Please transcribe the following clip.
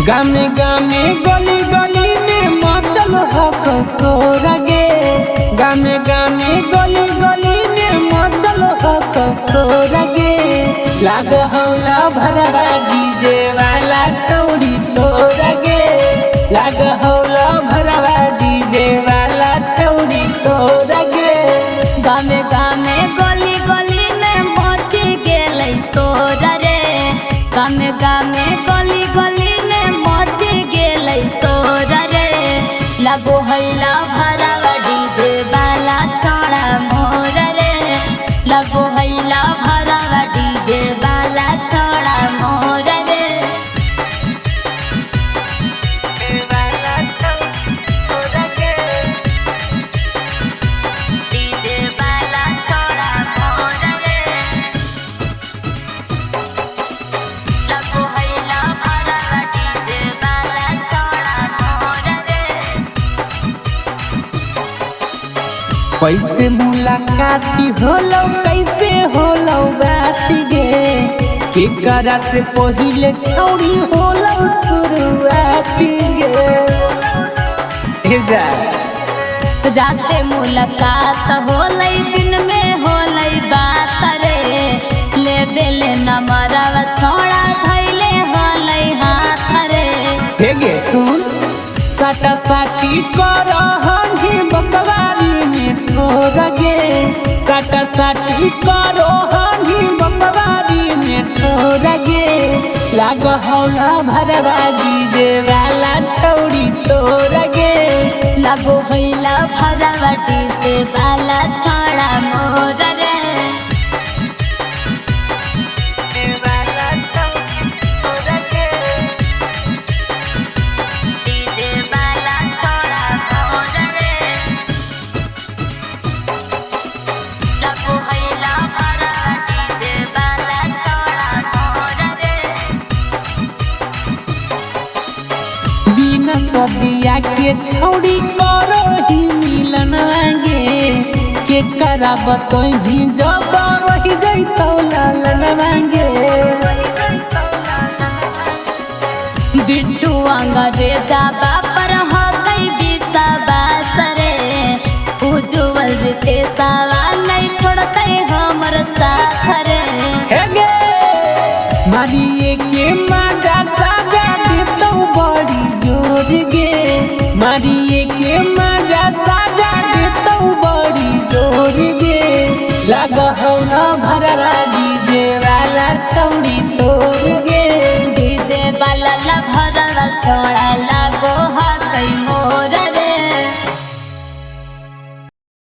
गामे गामे गली गली में मचल हक शोर गे। गामे गामे गली गली में मचल हक शोर गे। लाग हौला भरवा डीजे वाला छौड़ी तोर गे। लाग हौला भरवा डीजे वाला छौड़ी तोर गे। गामे गामे गली गली में मच गेलै तोर रे। गामे गामे गली गली में मच गेलै तोर रे। लगो हैला भरवा डीजे वाला छोड़ा मोर रे। लगो हैला भरवा डीजे वाला छोड़ा मोर रे। डीजे वाला छोड़ा मोर रे। लगो हैला भरवा डीजे वाला छोड़ा मोर रे। कैसे मुलाकाती होलो कैसे होलो बाती गे। केकरा से पहिले छौड़ी होलो शुरुआती गे। हे जा राते मुलाकात होलै दिन में होलै बात रे। लेबे ले नमरवा छोड़ा धैले होलै हाथ रे। हे गे सुन साटा साटी करहन ही बसवारी में ठोर गे। साटा साटी करहन ही बसवारी में ठोर गे। लाग हौला भरवा डीजे वाला छौड़ी तोर गे। लगो हैला भरवा डीजे वाला छोड़ा मोर रे। डीजे वाला छोड़ा मोर रे। लगो हैला भरवा डीजे वाला छोड़ा मोर रे। बिना सदिया के छौड़ी करो ही मिलन गे। के कराब तो ही जब रही जैतौ लालन मांगे। बिट्टू अंग्रेजा बापर हो गई विश्वास रे। उज्जवल रीते सावा नहीं छोड़ते हमर साथ रे। हे गे मारिए के